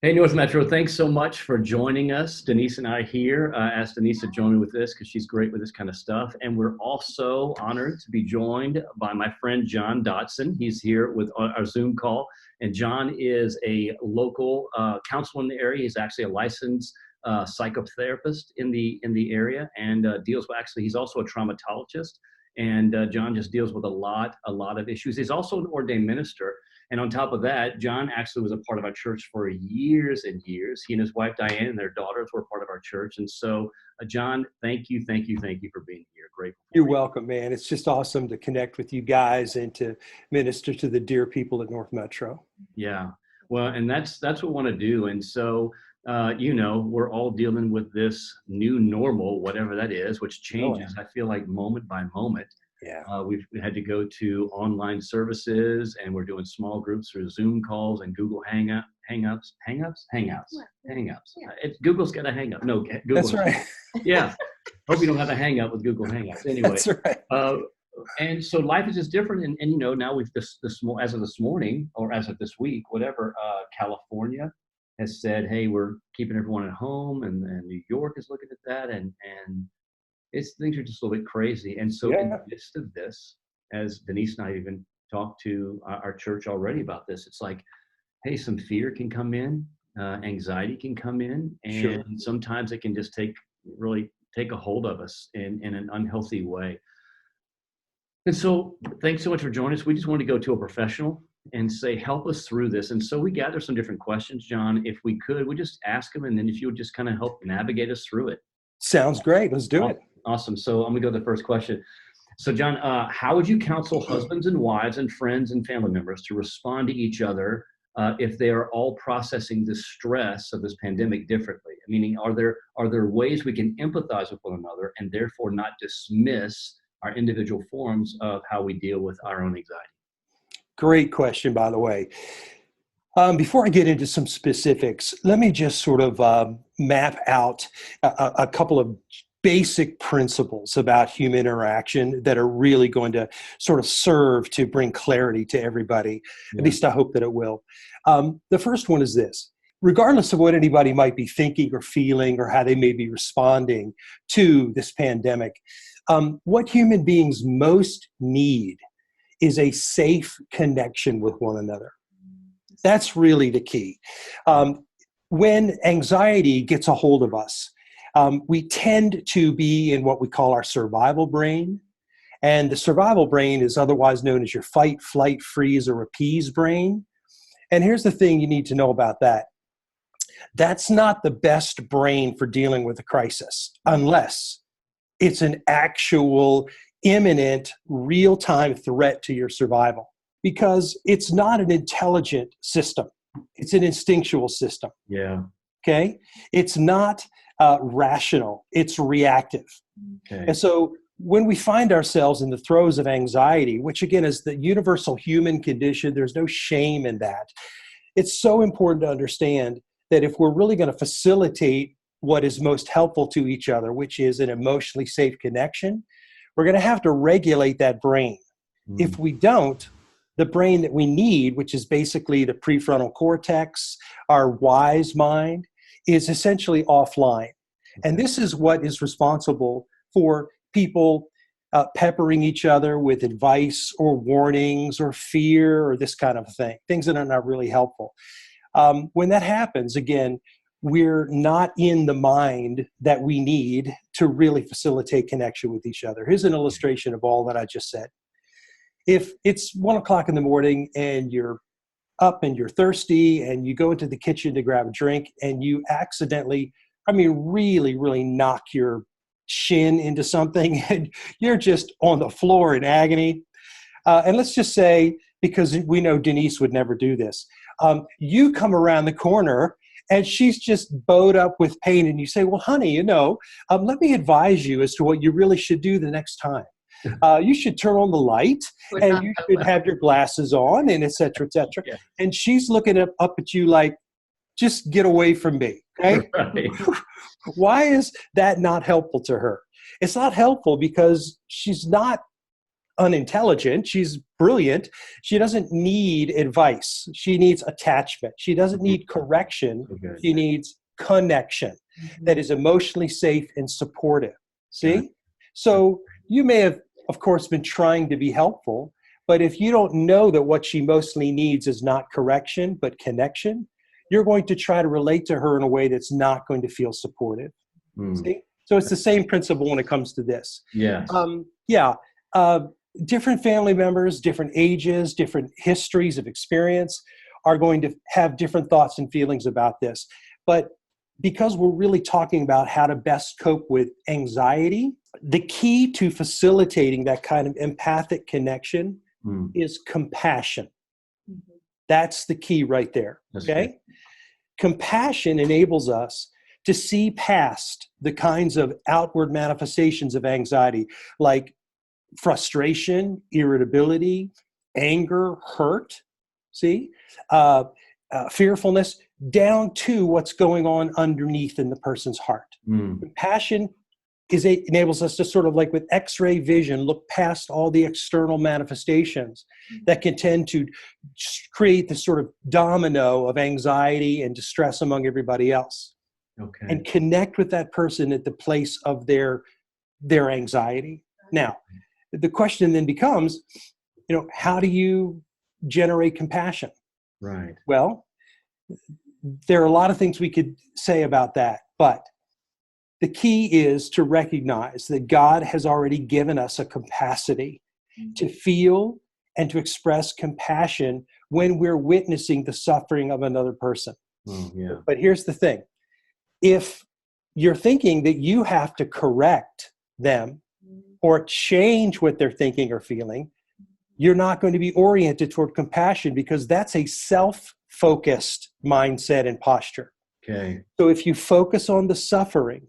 Hey, North Metro, thanks so much for joining us. Denise and I here asked Denise to join me with this because she's great with this kind of stuff. And we're also honored to be joined by my friend John Dotson. He's here with our Zoom call. And John is a local counselor in the area. He's actually a licensed psychotherapist in the area and deals with, actually, he's also a traumatologist. And John just deals with a lot of issues. He's also an ordained minister. And on top of that, John actually was a part of our church for years and years. He and his wife, Diane, and their daughters were part of our church. And so, John, thank you for being here. Grateful You're for you. welcome, man. It's just awesome to connect with you guys and to minister to the dear people at North Metro. Yeah. Well, and that's what we want to do. And so, we're all dealing with this new normal, whatever that is, which Oh, yeah. changes, I feel like, moment by moment. Yeah. We've had to go to online services, and we're doing small groups through Zoom calls and Google Hangouts. Yeah. Google's got a hang up. No, Google. That's right. Yeah. Hope you don't have a hang up with Google Hangouts. Anyway, That's right. uh, and so life is just different. And now we've as of this morning or as of this week, whatever, California has said, hey, we're keeping everyone at home, and New York is looking at that, and things are just a little bit crazy. And so in Yeah. the midst of this, as Denise and I even talked to our church already about this, it's like, hey, some fear can come in, anxiety can come in, Sure. and sometimes it can just really take a hold of us in an unhealthy way. And so thanks so much for joining us. We just wanted to go to a professional and say, help us through this. And so we gathered some different questions, John. If we could, we just ask them, and then if you would just kind of help navigate us through it. Sounds great. Let's do it. Awesome. So I'm gonna go to the first question. So John, how would you counsel husbands and wives and friends and family members to respond to each other if they are all processing the stress of this pandemic differently? Meaning, are there ways we can empathize with one another and therefore not dismiss our individual forms of how we deal with our own anxiety? Great question, by the way. Before I get into some specifics, let me just sort of map out a couple of basic principles about human interaction that are really going to sort of serve to bring clarity to everybody. At Yeah. least I hope that it will. The first one is this. Regardless of what anybody might be thinking or feeling or how they may be responding to this pandemic, what human beings most need is a safe connection with one another. That's really the key. When anxiety gets a hold of us, we tend to be in what we call our survival brain. And the survival brain is otherwise known as your fight, flight, freeze, or appease brain. And here's the thing you need to know about that. That's not the best brain for dealing with a crisis, unless it's an actual, imminent, real-time threat to your survival. Because it's not an intelligent system. It's an instinctual system. Yeah. Okay? It's not rational. It's reactive. Okay. And so when we find ourselves in the throes of anxiety, which again is the universal human condition, there's no shame in that. It's so important to understand that if we're really going to facilitate what is most helpful to each other, which is an emotionally safe connection, we're going to have to regulate that brain. If we don't, the brain that we need, which is basically the prefrontal cortex, our wise mind, is essentially offline. And this is what is responsible for people peppering each other with advice or warnings or fear or this kind of thing, things that are not really helpful. When that happens, again, we're not in the mind that we need to really facilitate connection with each other. Here's an illustration of all that I just said. If it's 1 o'clock in the morning and you're up and you're thirsty and you go into the kitchen to grab a drink and you accidentally, really, really knock your shin into something and you're just on the floor in agony. And let's just say, because we know Denise would never do this, you come around the corner and she's just bowed up with pain and you say, well, honey, let me advise you as to what you really should do the next time. You should turn on the light and you should have your glasses on and et cetera, et cetera. Yeah. And she's looking up at you like, just get away from me. Okay? Right. Why is that not helpful to her? It's not helpful because she's not unintelligent. She's brilliant. She doesn't need advice. She needs attachment. She doesn't need correction. Okay. She needs connection that is emotionally safe and supportive. See? So you may have, of course, been trying to be helpful, but if you don't know that what she mostly needs is not correction, but connection, you're going to try to relate to her in a way that's not going to feel supportive. See? So it's the same principle when it comes to this. Yes. Different family members, different ages, different histories of experience are going to have different thoughts and feelings about this. But because we're really talking about how to best cope with anxiety, the key to facilitating that kind of empathic connection is compassion. That's the key right there. Okay? Compassion enables us to see past the kinds of outward manifestations of anxiety, like frustration, irritability, anger, hurt, fearfulness, down to what's going on underneath in the person's heart. Compassion enables us to sort of like with X-ray vision, look past all the external manifestations that can tend to create this sort of domino of anxiety and distress among everybody else. Okay. And connect with that person at the place of their anxiety. Now, the question then becomes, how do you generate compassion? Right. Well, there are a lot of things we could say about that, but the key is to recognize that God has already given us a capacity to feel and to express compassion when we're witnessing the suffering of another person. But here's the thing. If you're thinking that you have to correct them or change what they're thinking or feeling, you're not going to be oriented toward compassion, because that's a self-focused mindset and posture. Okay. So if you focus on the suffering,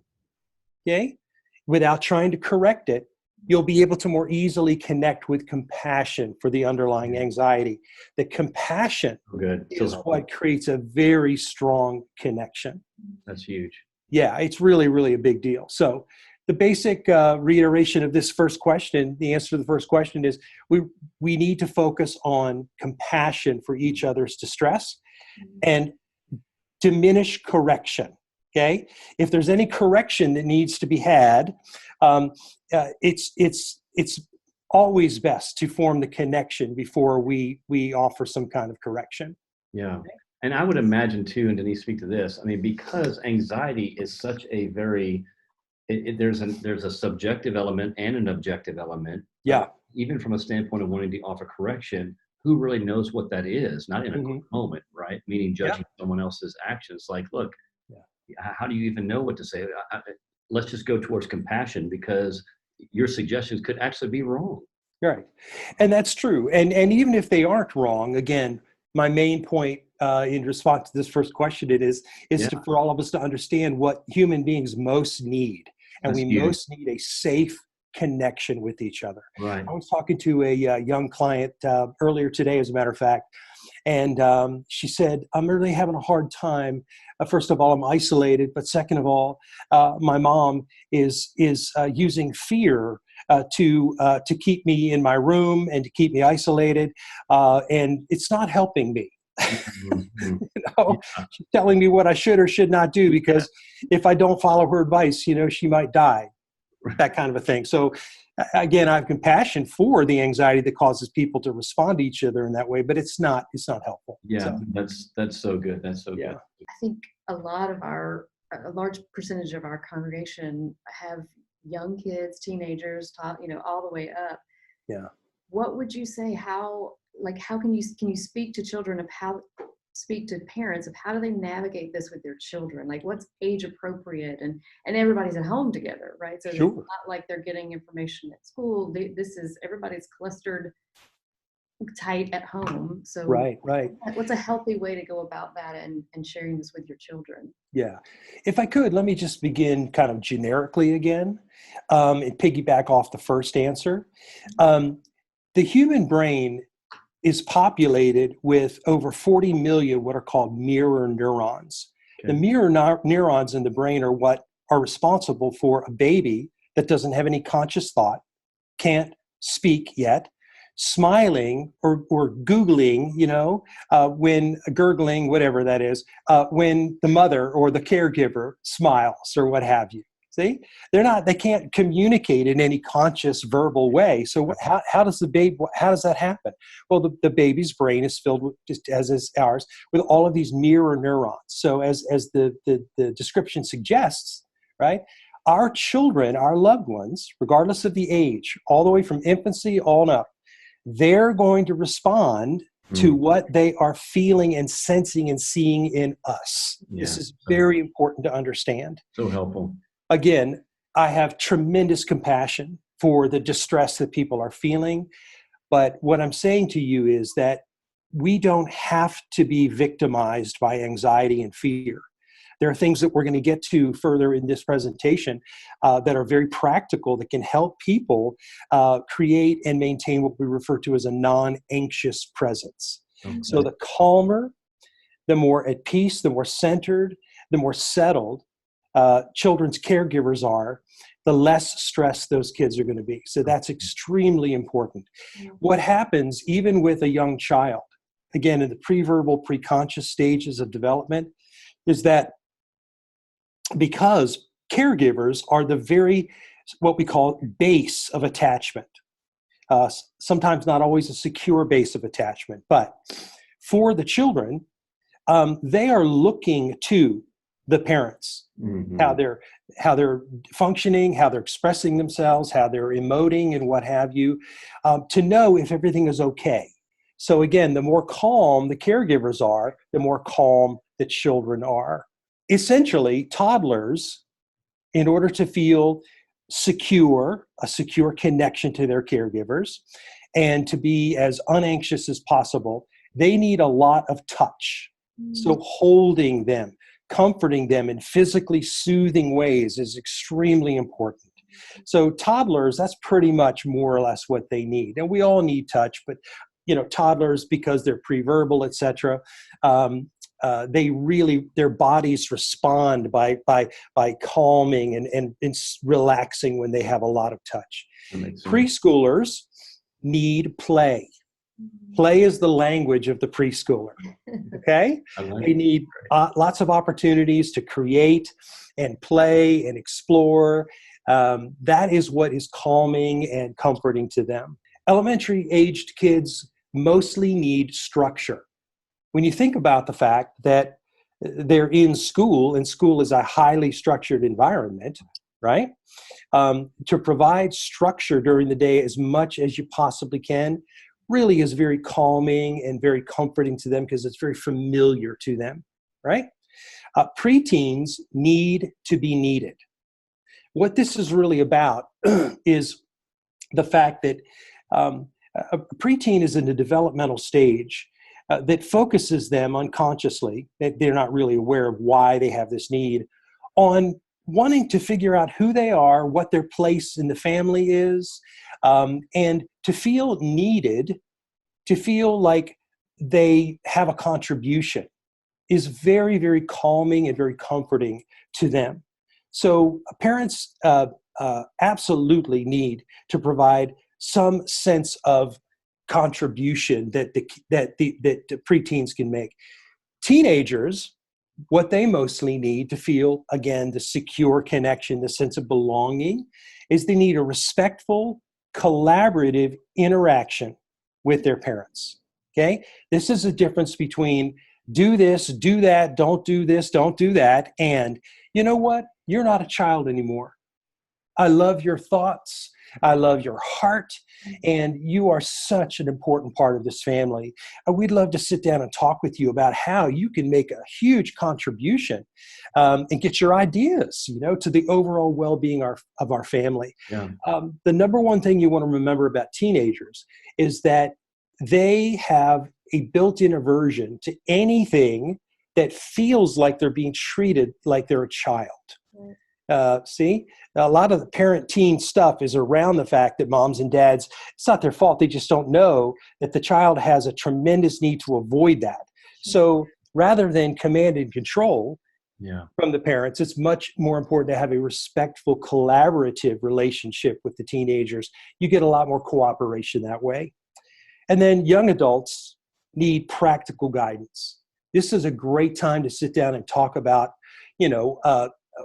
without trying to correct it, you'll be able to more easily connect with compassion for the underlying anxiety. The compassion is what creates a very strong connection. That's huge. Yeah, it's really, really a big deal. So the basic reiteration of this first question, the answer to the first question is we need to focus on compassion for each other's distress and diminish correction. Okay, if there's any correction that needs to be had, it's always best to form the connection before we offer some kind of correction. Yeah. Okay. And I would imagine too, and Denise, speak to this, I mean, because anxiety is such a very, there's a subjective element and an objective element. Yeah. Even from a standpoint of wanting to offer correction, who really knows what that is? Not in a quick moment, right? Meaning judging someone else's actions. Like, look, how do you even know what to say? Let's just go towards compassion, because your suggestions could actually be wrong. Right. And that's true. And even if they aren't wrong, again, my main point in response to this first question is for all of us to understand what human beings most need. And we most need a safe connection with each other. Right. I was talking to a young client earlier today, as a matter of fact, and she said, I'm really having a hard time. First of all, I'm isolated, but second of all, my mom is using fear to keep me in my room and to keep me isolated, and it's not helping me. She's telling me what I should or should not do, because if I don't follow her advice, she might die. That kind of a thing. So again, I have compassion for the anxiety that causes people to respond to each other in that way, but it's not helpful. Yeah, so. That's so good. That's so good. I think a large percentage of our congregation have young kids, teenagers, all the way up. Yeah. What would you say? How can you speak to children speak to parents of how do they navigate this with their children? Like, what's age appropriate, and everybody's at home together, right? So It's not like they're getting information at school. Everybody's clustered tight at home. So right. What's a healthy way to go about that and sharing this with your children? Yeah. If I could, let me just begin kind of generically again, and piggyback off the first answer. The human brain is populated with over 40 million what are called mirror neurons. Okay. The mirror neurons in the brain are what are responsible for a baby that doesn't have any conscious thought, can't speak yet, smiling or googling, when gurgling, whatever that is, when the mother or the caregiver smiles or what have you. See, they can't communicate in any conscious verbal way. So how does that happen? Well, the baby's brain is filled with, just as is ours, with all of these mirror neurons. So as the description suggests, right? Our children, our loved ones, regardless of the age, all the way from infancy on up, they're going to respond to what they are feeling and sensing and seeing in us. Yeah. This is very important to understand. So helpful. Again, I have tremendous compassion for the distress that people are feeling. But what I'm saying to you is that we don't have to be victimized by anxiety and fear. There are things that we're going to get to further in this presentation that are very practical that can help people create and maintain what we refer to as a non-anxious presence. Okay. So the calmer, the more at peace, the more centered, the more settled children's caregivers are, the less stressed those kids are going to be. So that's extremely important. What happens even with a young child, again, in the pre-verbal, pre-conscious stages of development, is that because caregivers are the very, what we call base of attachment, sometimes not always a secure base of attachment, but for the children, they are looking to the parents, how they're functioning, how they're expressing themselves, how they're emoting and what have you, to know if everything is okay. So again, the more calm the caregivers are, the more calm the children are. Essentially, toddlers, in order to feel secure, a secure connection to their caregivers, and to be as unanxious as possible, they need a lot of touch. So holding them, comforting them in physically soothing ways is extremely important. So toddlers, that's pretty much more or less what they need. And we all need touch, but toddlers, because they're pre-verbal, etc., their bodies respond by calming and relaxing when they have a lot of touch. Preschoolers need play. Play is the language of the preschooler. Okay? They need lots of opportunities to create and play and explore. That is what is calming and comforting to them. Elementary aged kids mostly need structure. When you think about the fact that they're in school, and school is a highly structured environment, right? To provide structure during the day as much as you possibly can really is very calming and very comforting to them because it's very familiar to them, right? Preteens need to be needed. What this is really about is the fact that a preteen is in a developmental stage that focuses them unconsciously, that they're not really aware of why they have this need, on wanting to figure out who they are, what their place in the family is, and to feel needed, to feel like they have a contribution is very, very calming and very comforting to them. So parents absolutely need to provide some sense of contribution that the preteens can make. Teenagers, what they mostly need to feel, again, the secure connection, the sense of belonging, is they need a respectful, collaborative interaction with their parents. Okay? This is a difference between do this, do that, don't do this, don't do that, and you know what? You're not a child anymore. I love your thoughts. I love your heart, and you are such an important part of this family. We'd love to sit down and talk with you about how you can make a huge contribution and get your ideas, to the overall well-being of our family. Yeah. The number one thing you want to remember about teenagers is that they have a built-in aversion to anything that feels like they're being treated like they're a child. See, a lot of the parent-teen stuff is around the fact that moms and dads, it's not their fault. They just don't know that the child has a tremendous need to avoid that. So rather than command and control, Yeah. from the parents. It's much more important to have a respectful, collaborative relationship with the teenagers. You get a lot more cooperation that way. And then young adults need practical guidance. This is a great time to sit down and talk about,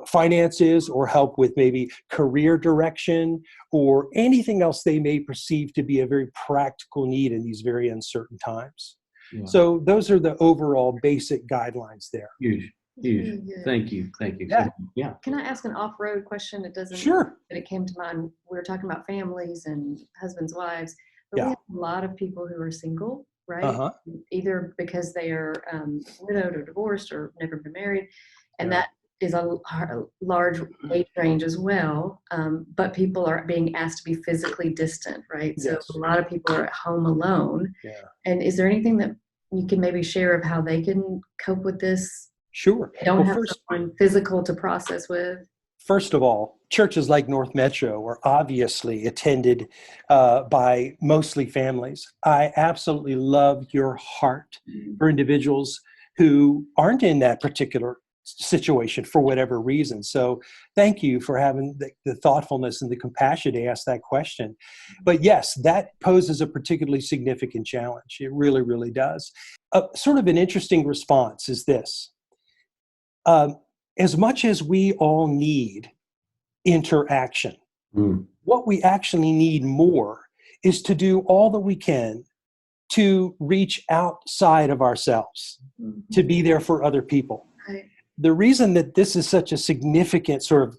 finances, or help with maybe career direction or anything else they may perceive to be a very practical need in these very uncertain times. Yeah. So those are the overall basic guidelines there. Huge. Really good. Thank you. Yeah. Yeah. Can I ask an off-road question? It doesn't. Sure. But it came to mind. We were talking about families and husbands, wives, but Yeah. we have a lot of people who are single, right? Uh-huh. Either because they are widowed or divorced or never been married, and Yeah. that is a large age range as well. But people are being asked to be physically distant, right? So Yes. a lot of people are at home alone. Yeah. And is there anything that you can maybe share of how they can cope with this? Sure. They don't Well, have someone physical to process with. First of all, churches like North Metro are obviously attended by mostly families. I absolutely love your heart for individuals who aren't in that particular situation for whatever reason. So thank you for having the thoughtfulness and the compassion to ask that question. But yes, that poses a particularly significant challenge. It really, really does. Sort of an interesting response is this. As much as we all need interaction, what we actually need more is to do all that we can to reach outside of ourselves, to be there for other people. Right. The reason that this is such a significant sort of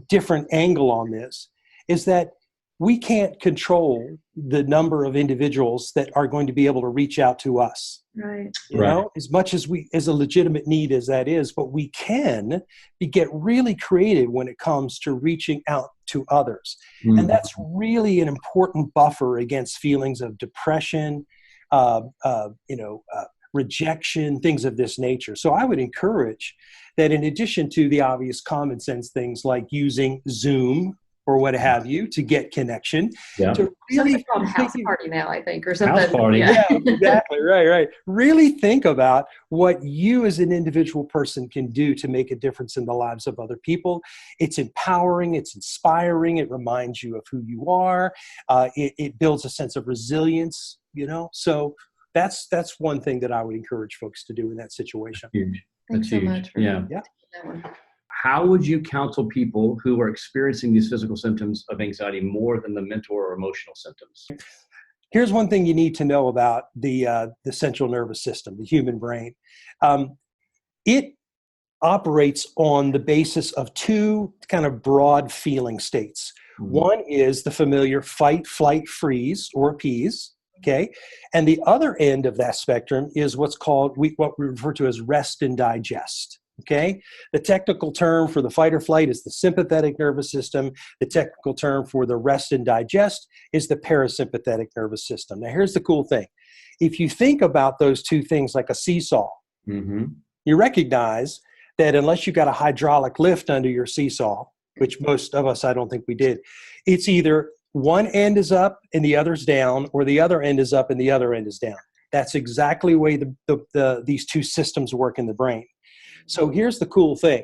different angle on this is that we can't control the number of individuals that are going to be able to reach out to us. Right. You know, as much as a legitimate need as that is, but we can get really creative when it comes to reaching out to others. And that's really an important buffer against feelings of depression, rejection, things of this nature. So I would encourage that in addition to the obvious common sense things like using Zoom or what have you to get connection, to really Something called house party now, I think, or something. House party. Yeah, exactly. Right. Really think about what you as an individual person can do to make a difference in the lives of other people. It's empowering, it's inspiring, it reminds you of who you are. It builds a sense of resilience, So that's one thing that I would encourage folks to do in that situation. Huge. Thanks so much for Yeah. that one. How would you counsel people who are experiencing these physical symptoms of anxiety more than the mental or emotional symptoms? Here's one thing you need to know about the central nervous system, the human brain. It operates on the basis of two kind of broad feeling states. One is the familiar fight, flight, freeze, or appease. Okay. And the other end of that spectrum is what we refer to as rest and digest. Okay. The technical term for the fight or flight is the sympathetic nervous system. The technical term for the rest and digest is the parasympathetic nervous system. Now, here's the cool thing. If you think about those two things like a seesaw, you recognize that unless you got a hydraulic lift under your seesaw, which most of us, I don't think we did, it's either one end is up and the other's down, or the other end is up and the other end is down. That's exactly the way these two systems work in the brain. So here's the cool thing.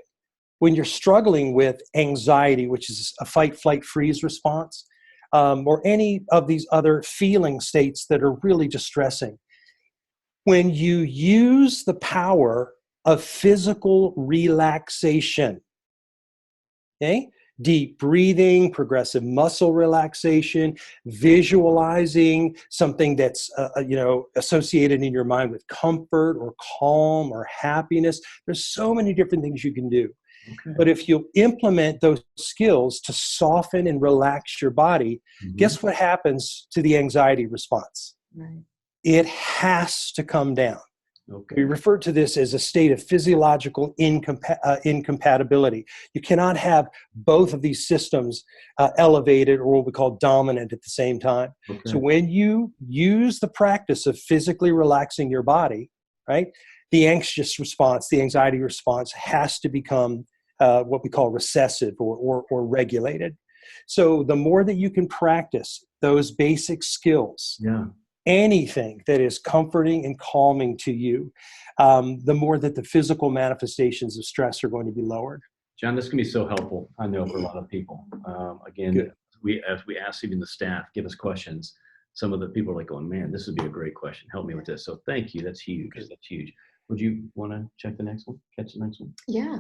When you're struggling with anxiety, which is a fight, flight, freeze response, or any of these other feeling states that are really distressing, when you use the power of physical relaxation, okay? Deep breathing, progressive muscle relaxation, visualizing something that's associated in your mind with comfort or calm or happiness. There's so many different things you can do. Okay. But if you implement those skills to soften and relax your body, guess what happens to the anxiety response? Right. It has to come down. Okay. We refer to this as a state of physiological incompatibility. You cannot have both of these systems elevated or what we call dominant at the same time. Okay. So when you use the practice of physically relaxing your body, right, the anxious response, the anxiety response has to become what we call recessive or regulated. So the more that you can practice those basic skills, anything that is comforting and calming to you, the more that the physical manifestations of stress are going to be lowered. John, this can be so helpful, I know, for a lot of people. Again, Good. as we ask even the staff, give us questions, some of the people are like going, man, this would be a great question. Help me with this. So thank you. That's huge. Good. That's huge. Would you want to check the next one? Catch the next one? Yeah.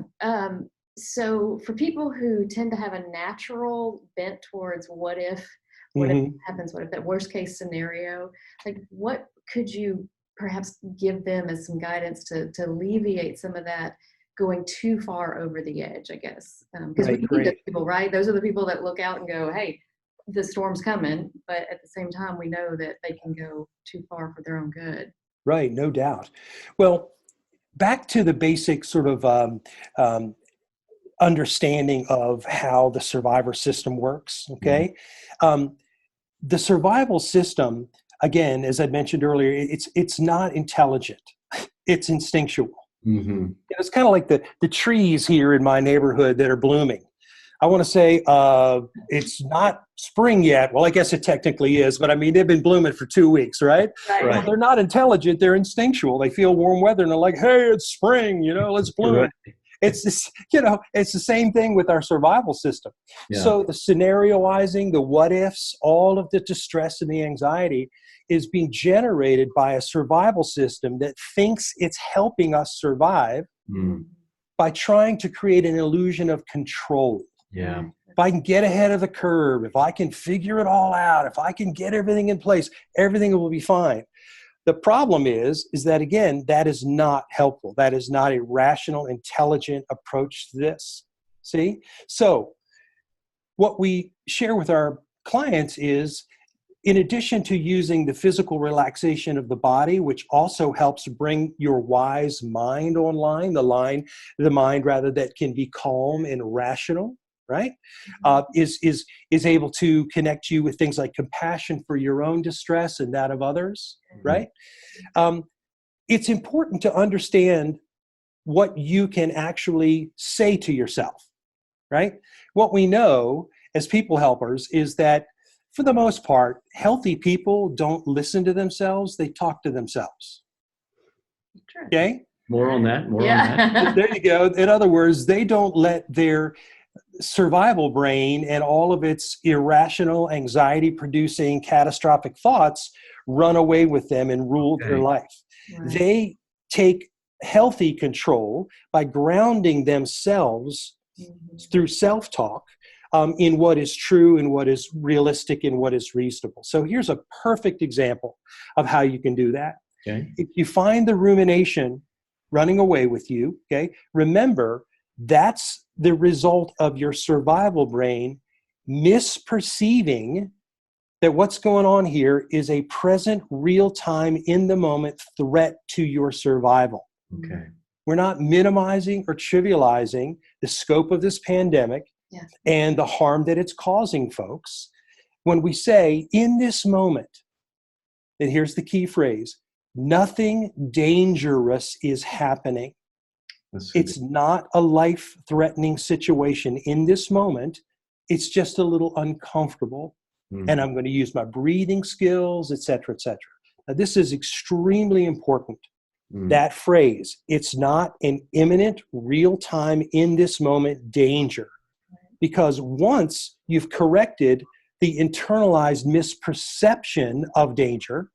So for people who tend to have a natural bent towards what if happens, what if that worst case scenario, like what could you perhaps give them as some guidance to alleviate some of that going too far over the edge, I guess? Because we need those people, right? Those are the people that look out and go, hey, the storm's coming, but at the same time, we know that they can go too far for their own good. Right, no doubt. Well, back to the basic sort of understanding of how the survivor system works, okay? The survival system, again, as I mentioned earlier, it's not intelligent. It's instinctual. It's kind of like the trees here in my neighborhood that are blooming. I want to say it's not spring yet. Well, I guess it technically is, but I mean, they've been blooming for 2 weeks, right? Well, they're not intelligent. They're instinctual. They feel warm weather and they're like, hey, it's spring, let's bloom. Right. It's this, it's the same thing with our survival system. Yeah. So the scenarioizing, the what ifs, all of the distress and the anxiety is being generated by a survival system that thinks it's helping us survive by trying to create an illusion of control. Yeah. If I can get ahead of the curve, if I can figure it all out, if I can get everything in place, everything will be fine. The problem is that, again, that is not helpful. That is not a rational, intelligent approach to this. See? So what we share with our clients is, in addition to using the physical relaxation of the body, which also helps bring your wise mind online, the mind rather that can be calm and rational, right? Is able to connect you with things like compassion for your own distress and that of others, right? It's important to understand what you can actually say to yourself, right? What we know as people helpers is that, for the most part, healthy people don't listen to themselves, they talk to themselves. Okay? More on that. On that. There you go. In other words, they don't let their survival brain and all of its irrational, anxiety-producing, catastrophic thoughts run away with them and rule their life. Right. They take healthy control by grounding themselves through self-talk in what is true and what is realistic and what is reasonable. So here's a perfect example of how you can do that. Okay. If you find the rumination running away with you, okay, remember that's the result of your survival brain misperceiving that what's going on here is a present, real-time, in-the-moment threat to your survival. Okay. We're not minimizing or trivializing the scope of this pandemic and the harm that it's causing, folks. When we say, in this moment, and here's the key phrase, nothing dangerous is happening. It's not a life-threatening situation in this moment. It's just a little uncomfortable. And I'm going to use my breathing skills, et cetera, et cetera. Now, this is extremely important. That phrase, it's not an imminent, real-time, in this moment danger. Because once you've corrected the internalized misperception of danger,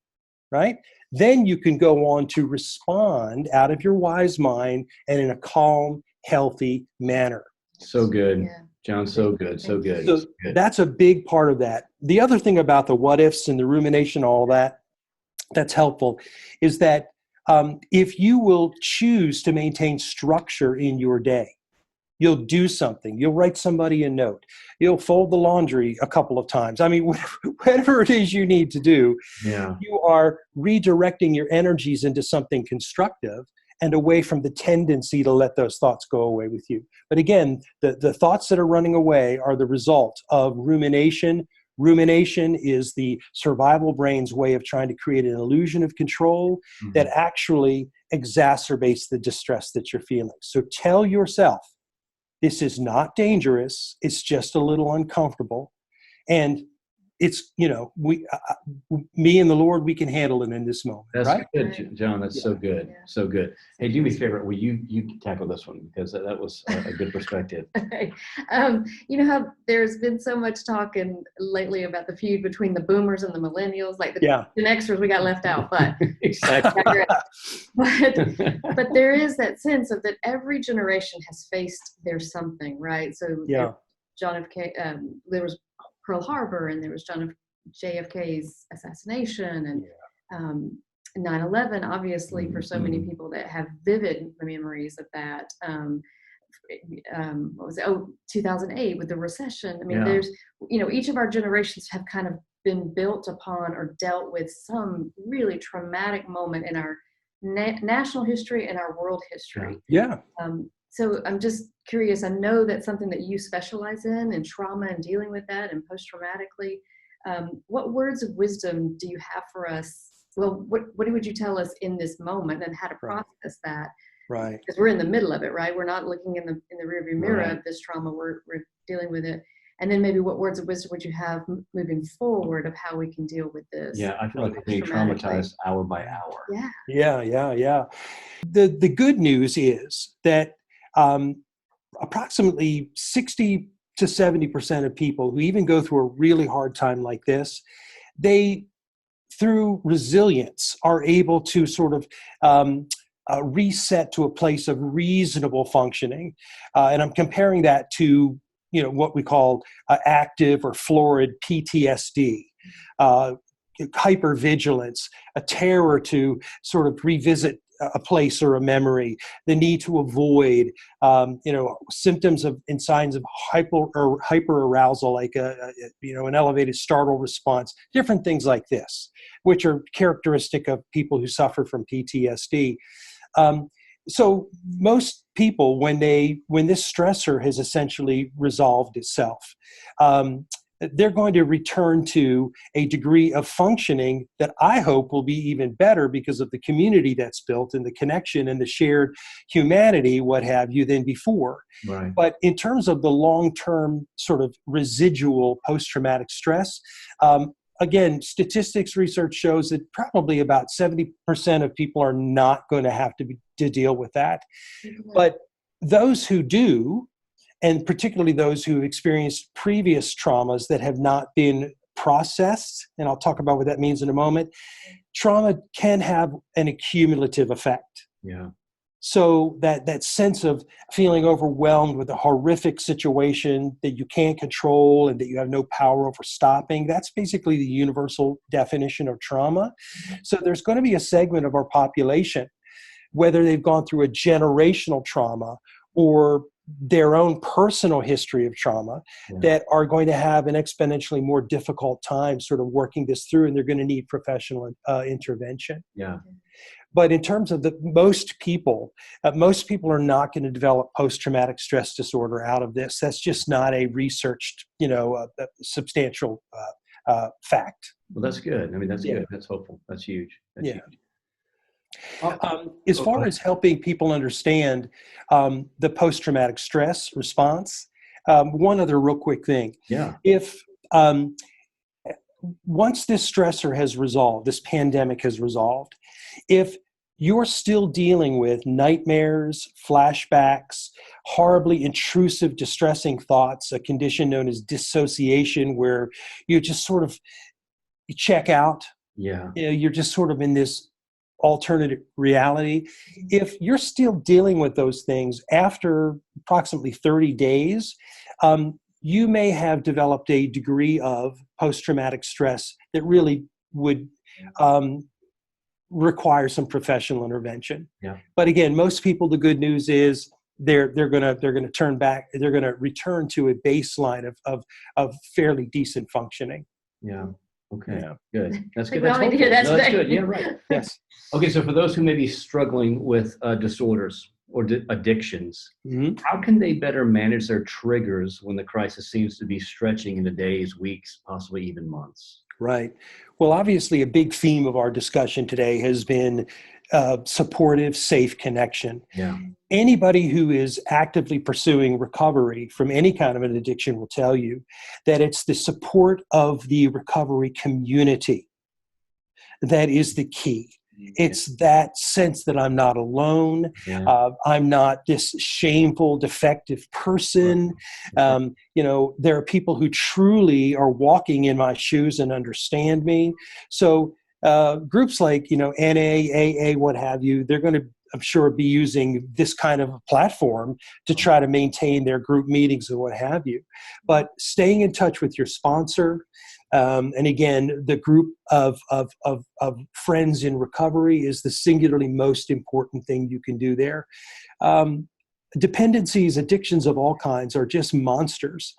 right, then you can go on to respond out of your wise mind and in a calm, healthy manner. So good. Yeah. John, so good, so good. So that's a big part of that. The other thing about the what ifs and the rumination, all that, that's helpful, is that if you will choose to maintain structure in your day, you'll do something. You'll write somebody a note. You'll fold the laundry a couple of times. I mean, whatever it is you need to do, you are redirecting your energies into something constructive and away from the tendency to let those thoughts go away with you. But again, the thoughts that are running away are the result of rumination. Rumination is the survival brain's way of trying to create an illusion of control that actually exacerbates the distress that you're feeling. So tell yourself, this is not dangerous. It's just a little uncomfortable. And it's, me and the Lord, we can handle it in this moment. That's right? good, John. That's so good. Yeah. So good. Hey, do me a favor. Will you tackle this one, because that was a good perspective. Okay. You know how there's been so much talk lately about the feud between the boomers and the millennials, like the Gen Xers we got left out, but Exactly. but there is that sense of that every generation has faced their something, right? So John F. K. There was Pearl Harbor, and there was JFK's assassination, and 9/11, obviously, for so many people that have vivid memories of that. What was it? 2008 with the recession. I mean, there's, each of our generations have kind of been built upon or dealt with some really traumatic moment in our national history and our world history. Yeah. So I'm just curious. I know that's something that you specialize in trauma and dealing with that and post-traumatically. What words of wisdom do you have for us? Well, what would you tell us in this moment and how to process that? Right. Because we're in the middle of it, right? We're not looking in the rearview mirror of this trauma. We're dealing with it. And then maybe what words of wisdom would you have moving forward of how we can deal with this? Yeah, I feel like we're being traumatized hour by hour. Yeah. The good news is that approximately 60 to 70% of people who even go through a really hard time like this, they, through resilience, are able to sort of reset to a place of reasonable functioning. And I'm comparing that to, what we call active or florid PTSD, hypervigilance, a terror to sort of revisit a place or a memory, the need to avoid, symptoms and signs of hyper arousal, like an elevated startle response, different things like this, which are characteristic of people who suffer from PTSD. So most people, when this stressor has essentially resolved itself, they're going to return to a degree of functioning that I hope will be even better because of the community that's built and the connection and the shared humanity, what have you, than before. Right. But in terms of the long-term sort of residual post-traumatic stress, again, statistics research shows that probably about 70% of people are not going to have to deal with that. Mm-hmm. But those who do, and particularly those who experienced previous traumas that have not been processed, and I'll talk about what that means in a moment, trauma can have an accumulative effect. Yeah. So that sense of feeling overwhelmed with a horrific situation that you can't control and that you have no power over stopping, that's basically the universal definition of trauma. So there's going to be a segment of our population, whether they've gone through a generational trauma or their own personal history of trauma, that are going to have an exponentially more difficult time sort of working this through, and they're going to need professional intervention. Yeah. But in terms of most people are not going to develop post-traumatic stress disorder out of this. That's just not a researched, substantial fact. Well, that's good. I mean, that's good. That's hopeful. That's huge. That's huge. As far as helping people understand the post-traumatic stress response, one other real quick thing. Yeah. If once this stressor has resolved, this pandemic has resolved, if you're still dealing with nightmares, flashbacks, horribly intrusive, distressing thoughts, a condition known as dissociation, where you just sort of check out. Yeah. You're just sort of in this alternative reality. If you're still dealing with those things after approximately 30 days, you may have developed a degree of post-traumatic stress that really would require some professional intervention. Yeah. But again, most people, the good news is they're going to turn back. They're going to return to a baseline of fairly decent functioning. Yeah. Okay. Yeah. Good. That's good. We all need to hear that that's today. good. Yeah. Right. Yes. Okay. So for those who may be struggling with disorders or addictions, Mm-hmm. how can they better manage their triggers when the crisis seems to be stretching into days, weeks, possibly even months? Right. Well, obviously, a big theme of our discussion today has been supportive, safe connection. Yeah. Anybody who is actively pursuing recovery from any kind of an addiction will tell you that it's the support of the recovery community that is the key. It's that sense that I'm not alone. Yeah. I'm not this shameful, defective person. There are people who truly are walking in my shoes and understand me. So groups like, NA, AA, what have you, they're going to, I'm sure, be using this kind of a platform to try to maintain their group meetings and what have you. But staying in touch with your sponsor, and again, the group of friends in recovery is the singularly most important thing you can do there. Dependencies, addictions of all kinds are just monsters.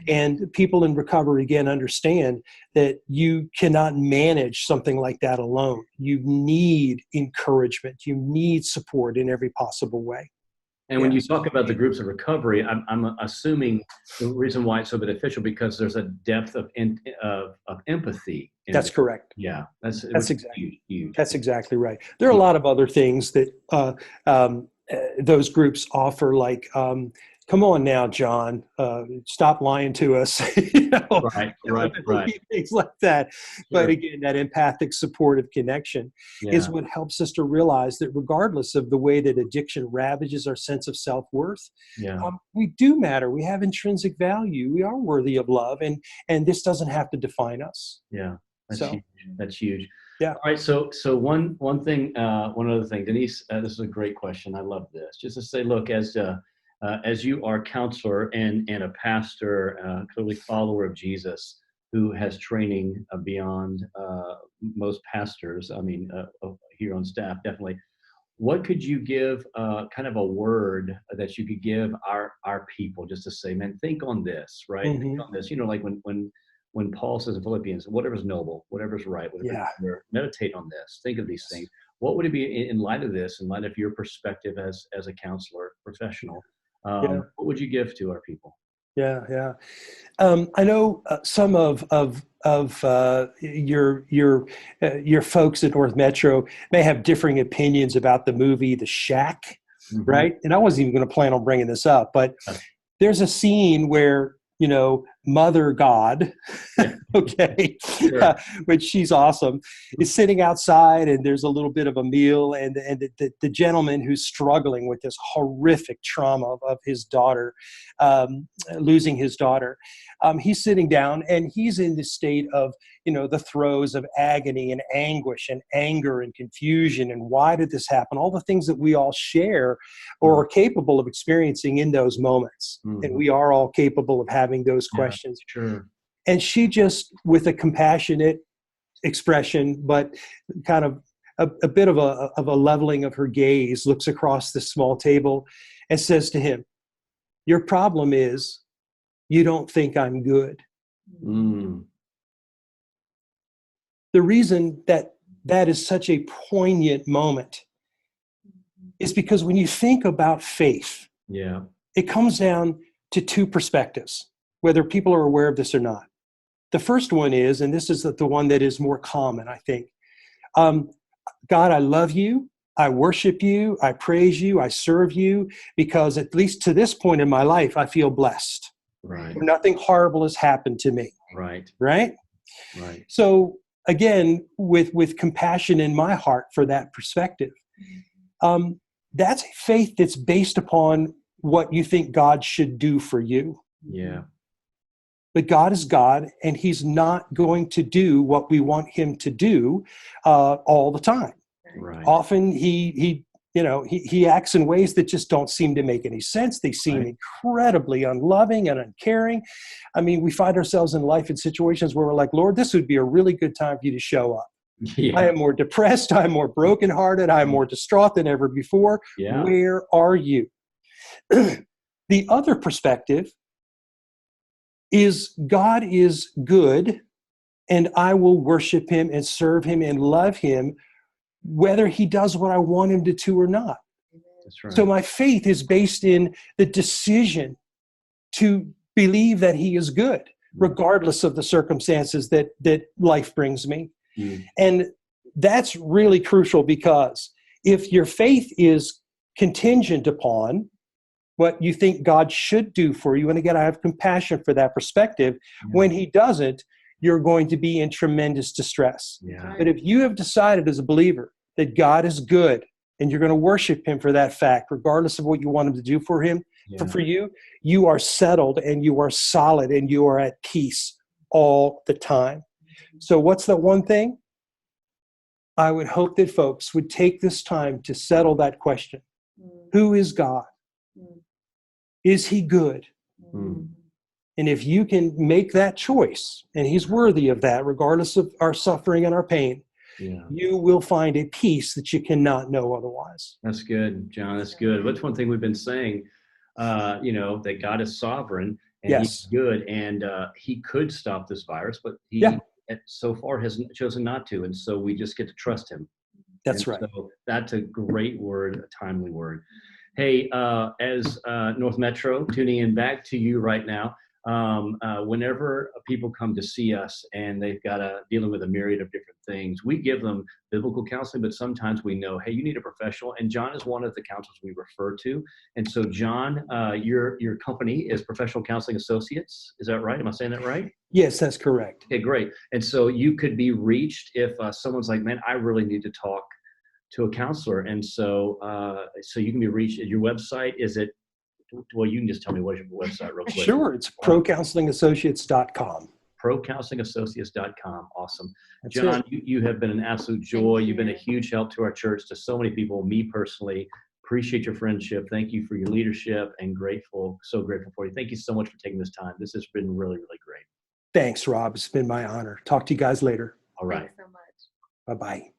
And people in recovery, again, understand that you cannot manage something like that alone. You need encouragement. You need support in every possible way. And when you talk about the groups of recovery, I'm assuming the reason why it's so beneficial because there's a depth of empathy. That's correct. Yeah, that's exactly huge. That's exactly right. There are a lot of other things that those groups offer, like, come on now, John, stop lying to us. Right. Things like that. Sure. But again, that empathic, supportive connection is what helps us to realize that regardless of the way that addiction ravages our sense of self-worth, we do matter. We have intrinsic value. We are worthy of love, and this doesn't have to define us. Yeah, huge. That's huge. Yeah. All right. So one other thing, Denise, this is a great question. I love this. Just to say, look, as you are a counselor and a pastor, clearly follower of Jesus, who has training beyond most pastors, here on staff, definitely. What could you give, kind of a word that you could give our people, just to say, man, think on this, right? Mm-hmm. Think on this. Like when Paul says in Philippians, whatever's noble, whatever's right, whatever's pure, meditate on this, think of these things. What would it be in light of this, in light of your perspective as a counselor, professional? What would you give to our people? Yeah. I know some of your folks at North Metro may have differing opinions about the movie The Shack, right? And I wasn't even going to plan on bringing this up, but there's a scene where Mother God, okay, Sure. which she's awesome, is sitting outside, and there's a little bit of a meal, and the gentleman who's struggling with this horrific trauma of his daughter, losing his daughter, he's sitting down, and he's in this state of, the throes of agony and anguish and anger and confusion, and why did this happen? All the things that we all share or are capable of experiencing in those moments. And we are all capable of having those questions. Sure. And she just, with a compassionate expression, but kind of a bit of a leveling of her gaze, looks across the small table and says to him, "Your problem is you don't think I'm good." The reason that is such a poignant moment is because when you think about faith, it comes down to two perspectives, whether people are aware of this or not. The first one is, and this is the one that is more common, I think, God, I love you, I worship you, I praise you, I serve you, because at least to this point in my life, I feel blessed. Right. Nothing horrible has happened to me. Right? So again, with compassion in my heart for that perspective, that's faith that's based upon what you think God should do for you. Yeah. But God is God, and he's not going to do what we want him to do all the time. Right. Often he acts in ways that just don't seem to make any sense. They seem incredibly unloving and uncaring. I mean, we find ourselves in life in situations where we're like, Lord, this would be a really good time for you to show up. Yeah. I am more depressed. I'm more brokenhearted. I'm more distraught than ever before. Yeah. Where are you? The other perspective is God is good, and I will worship him and serve him and love him, whether he does what I want him to do or not. That's right. So my faith is based in the decision to believe that he is good, regardless of the circumstances that life brings me. Mm. And that's really crucial, because if your faith is contingent upon what you think God should do for you, and again, I have compassion for that perspective, when he doesn't, you're going to be in tremendous distress. Yeah. But if you have decided as a believer that God is good, and you're going to worship him for that fact, regardless of what you want him to do for him, for you, you are settled and you are solid and you are at peace all the time. So what's the one thing? I would hope that folks would take this time to settle that question. Who is God? Is he good? And if you can make that choice, and he's worthy of that, regardless of our suffering and our pain, you will find a peace that you cannot know otherwise. That's good, John. That's good. That's one thing we've been saying, that God is sovereign and he's good, and he could stop this virus, but he so far has chosen not to. And so we just get to trust him. That's right. So that's a great word, a timely word. Hey, as North Metro, tuning in back to you right now, whenever people come to see us and they've got dealing with a myriad of different things, we give them biblical counseling, but sometimes we know, hey, you need a professional. And John is one of the counselors we refer to. And so, John, your company is Professional Counseling Associates. Is that right? Am I saying that right? Yes, that's correct. Okay, great. And so you could be reached if someone's like, man, I really need to talk to a counselor. And so you can be reached at your website. Is it, well, you can just tell me what's your website real quick. Sure. It's procounselingassociates.com. procounselingassociates.com. Awesome. That's John, you have been an absolute joy. You've been a huge help to our church, to so many people, me personally. Appreciate your friendship. Thank you for your leadership, and so grateful for you. Thank you so much for taking this time. This has been really, really great. Thanks, Rob. It's been my honor. Talk to you guys later. All right. Thanks so much. Bye-bye.